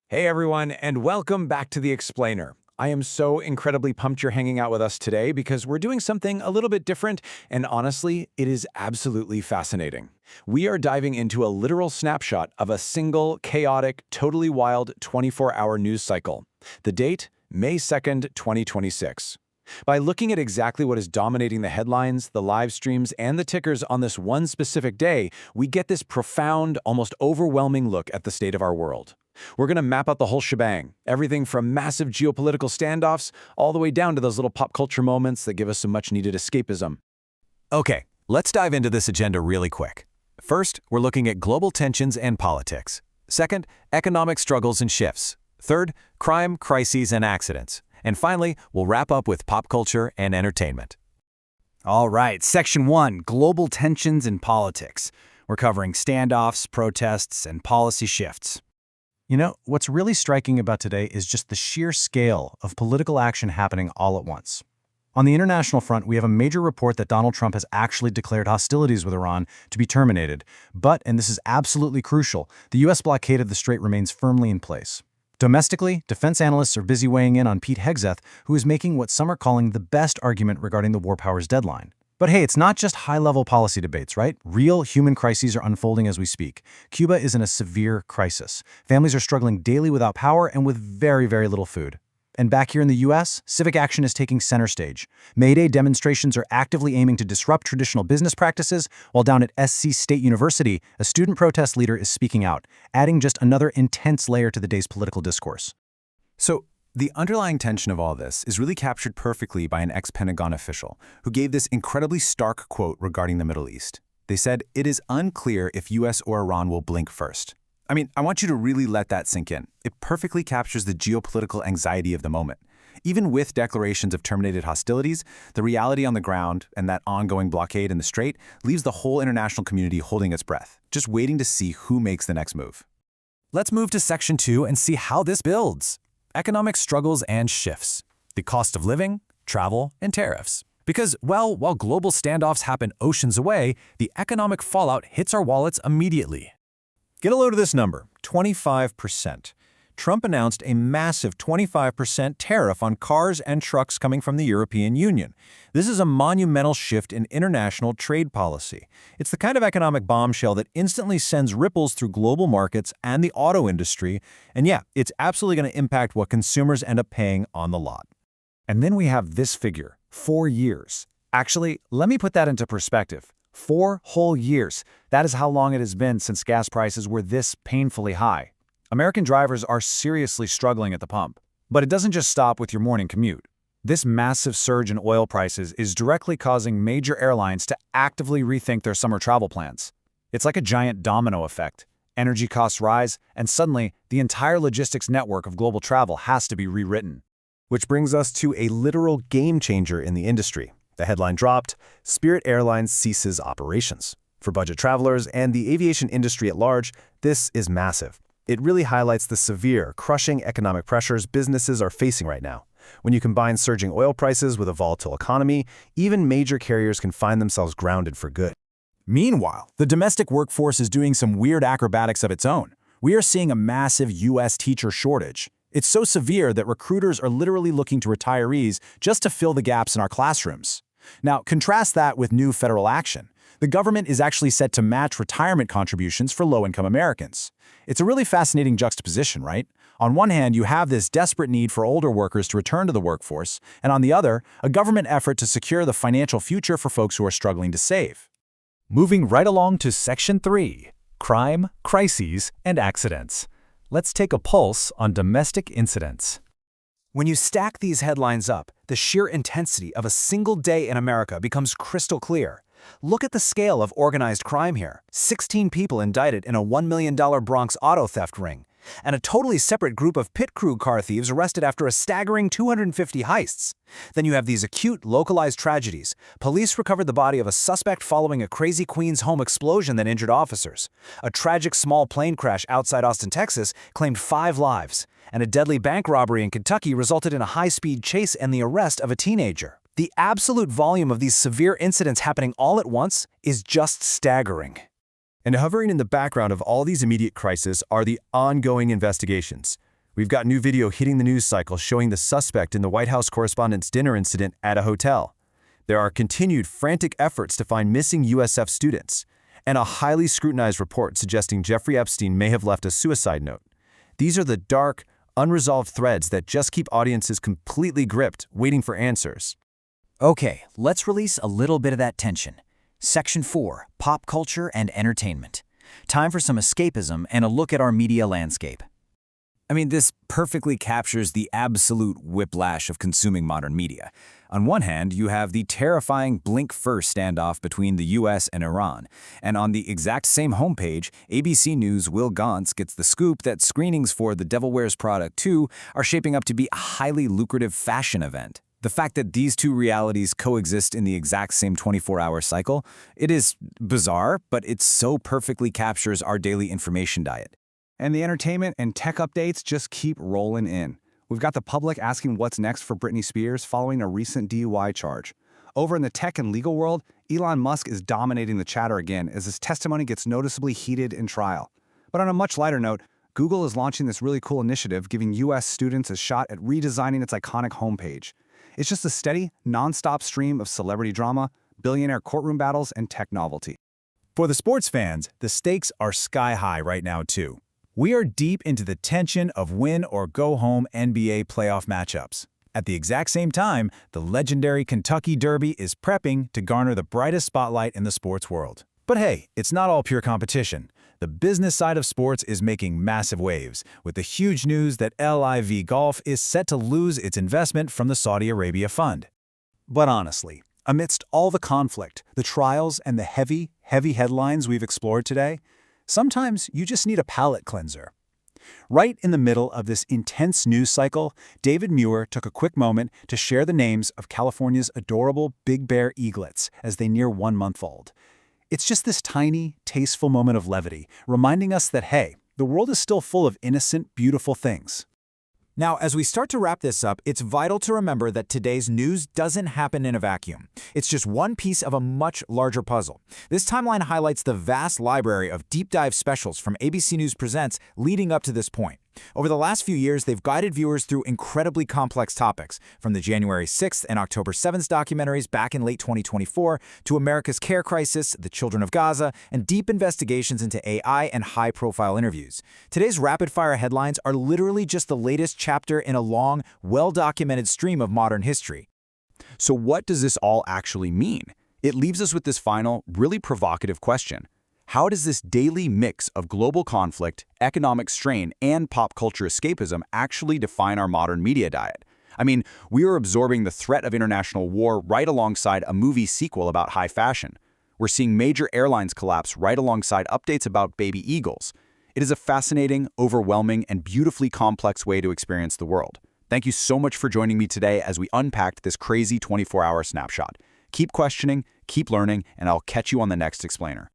Hey everyone, and welcome back to The Explainer. I am so incredibly pumped you're hanging out with us today because we're doing something a little bit different, and honestly, it is absolutely fascinating. We are diving into a literal snapshot of a single, chaotic, totally wild 24-hour news cycle. The date, May 2nd, 2026. By looking at exactly what is dominating the headlines, the live streams, and the tickers on this one specific day, we get this profound, almost overwhelming look at the state of our world. We're going to map out the whole shebang, everything from massive geopolitical standoffs all the way down to those little pop culture moments that give us some much-needed escapism. Okay, let's dive into this agenda really quick. First, we're looking at global tensions and politics. Second, economic struggles and shifts. Third, crime, crises, and accidents. And finally, we'll wrap up with pop culture and entertainment. All right, Section 1, Global Tensions and Politics. We're covering standoffs, protests, and policy shifts. You know, what's really striking about today is just the sheer scale of political action happening all at once. On the international front, we have a major report that Donald Trump has actually declared hostilities with Iran to be terminated. But, and this is absolutely crucial, the U.S. blockade of the strait remains firmly in place. Domestically, defense analysts are busy weighing in on Pete Hegseth, who is making what some are calling the best argument regarding the war powers deadline. But hey, it's not just high-level policy debates, right? Real human crises are unfolding as we speak. Cuba is in a severe crisis. Families are struggling daily without power and with very, very little food. And back here in the U.S., civic action is taking center stage. May Day demonstrations are actively aiming to disrupt traditional business practices, while down at SC State University, a student protest leader is speaking out, adding just another intense layer to the day's political discourse. So, the underlying tension of all this is really captured perfectly by an ex-Pentagon official who gave this incredibly stark quote regarding the Middle East. They said, "It is unclear if US or Iran will blink first." I mean, I want you to really let that sink in. It perfectly captures the geopolitical anxiety of the moment. Even with declarations of terminated hostilities, the reality on the ground and that ongoing blockade in the strait leaves the whole international community holding its breath, just waiting to see who makes the next move. Let's move to Section 2 and see how this builds. Economic struggles and shifts. The cost of living, travel, and tariffs. Because, well, while global standoffs happen oceans away, the economic fallout hits our wallets immediately. Get a load of this number, 25%. Trump announced a massive 25% tariff on cars and trucks coming from the European Union. This is a monumental shift in international trade policy. It's the kind of economic bombshell that instantly sends ripples through global markets and the auto industry, and yeah, it's absolutely going to impact what consumers end up paying on the lot. And then we have this figure, 4 years. Actually, let me put that into perspective. 4 whole years. That is how long it has been since gas prices were this painfully high. American drivers are seriously struggling at the pump. But it doesn't just stop with your morning commute. This massive surge in oil prices is directly causing major airlines to actively rethink their summer travel plans. It's like a giant domino effect. Energy costs rise, and suddenly, the entire logistics network of global travel has to be rewritten. Which brings us to a literal game changer in the industry. The headline dropped, Spirit Airlines ceases operations. For budget travelers and the aviation industry at large, this is massive. It really highlights the severe, crushing economic pressures businesses are facing right now. When you combine surging oil prices with a volatile economy, even major carriers can find themselves grounded for good. Meanwhile, the domestic workforce is doing some weird acrobatics of its own. We are seeing a massive U.S. teacher shortage. It's so severe that recruiters are literally looking to retirees just to fill the gaps in our classrooms. Now, contrast that with new federal action. The government is actually set to match retirement contributions for low-income Americans. It's a really fascinating juxtaposition, right? On one hand, you have this desperate need for older workers to return to the workforce, and on the other, a government effort to secure the financial future for folks who are struggling to save. Moving right along to Section 3, Crime, Crises, and Accidents. Let's take a pulse on domestic incidents. When you stack these headlines up, the sheer intensity of a single day in America becomes crystal clear. Look at the scale of organized crime here. 16 people indicted in a $1 million Bronx auto theft ring, and a totally separate group of pit crew car thieves arrested after a staggering 250 heists. Then you have these acute, localized tragedies. Police recovered the body of a suspect following a crazy Queens home explosion that injured officers. A tragic small plane crash outside Austin, Texas, claimed 5 lives. And a deadly bank robbery in Kentucky resulted in a high-speed chase and the arrest of a teenager. The absolute volume of these severe incidents happening all at once is just staggering. And hovering in the background of all these immediate crises are the ongoing investigations. We've got new video hitting the news cycle showing the suspect in the White House correspondents' dinner incident at a hotel. There are continued frantic efforts to find missing USF students, and a highly scrutinized report suggesting Jeffrey Epstein may have left a suicide note. These are the dark, unresolved threads that just keep audiences completely gripped, waiting for answers. Okay, let's release a little bit of that tension. Section 4, Pop Culture and Entertainment. Time for some escapism and a look at our media landscape. I mean, this perfectly captures the absolute whiplash of consuming modern media. On one hand, you have the terrifying blink-first standoff between the US and Iran. And on the exact same homepage, ABC News' Will Gantz gets the scoop that screenings for The Devil Wears Prada 2 are shaping up to be a highly lucrative fashion event. The fact that these two realities coexist in the exact same 24-hour cycle, it is bizarre, but it so perfectly captures our daily information diet. And the entertainment and tech updates just keep rolling in. We've got the public asking what's next for Britney Spears following a recent DUI charge. Over in the tech and legal world, Elon Musk is dominating the chatter again as his testimony gets noticeably heated in trial. But on a much lighter note, Google is launching this really cool initiative giving US students a shot at redesigning its iconic homepage. It's just a steady, non-stop stream of celebrity drama, billionaire courtroom battles, and tech novelty. For the sports fans, the stakes are sky high right now too. We are deep into the tension of win-or-go-home NBA playoff matchups. At the exact same time, the legendary Kentucky Derby is prepping to garner the brightest spotlight in the sports world. But hey, it's not all pure competition. The business side of sports is making massive waves, with the huge news that LIV Golf is set to lose its investment from the Saudi Arabia fund. But honestly, amidst all the conflict, the trials, and the heavy headlines we've explored today, sometimes you just need a palate cleanser. Right in the middle of this intense news cycle, David Muir took a quick moment to share the names of California's adorable Big Bear eaglets as they near 1 month old. It's just this tiny, tasteful moment of levity, reminding us that, hey, the world is still full of innocent, beautiful things. Now, as we start to wrap this up, it's vital to remember that today's news doesn't happen in a vacuum. It's just one piece of a much larger puzzle. This timeline highlights the vast library of deep dive specials from ABC News Presents leading up to this point. Over the last few years, they've guided viewers through incredibly complex topics, from the January 6th and October 7th documentaries back in late 2024 to America's care crisis, the children of Gaza, and deep investigations into AI and high-profile interviews. Today's rapid-fire headlines are literally just the latest chapter in a long, well-documented stream of modern history. So what does this all actually mean? It leaves us with this final, really provocative question. How does this daily mix of global conflict, economic strain, and pop culture escapism actually define our modern media diet? I mean, we are absorbing the threat of international war right alongside a movie sequel about high fashion. We're seeing major airlines collapse right alongside updates about baby eagles. It is a fascinating, overwhelming, and beautifully complex way to experience the world. Thank you so much for joining me today as we unpacked this crazy 24-hour snapshot. Keep questioning, keep learning, and I'll catch you on the next explainer.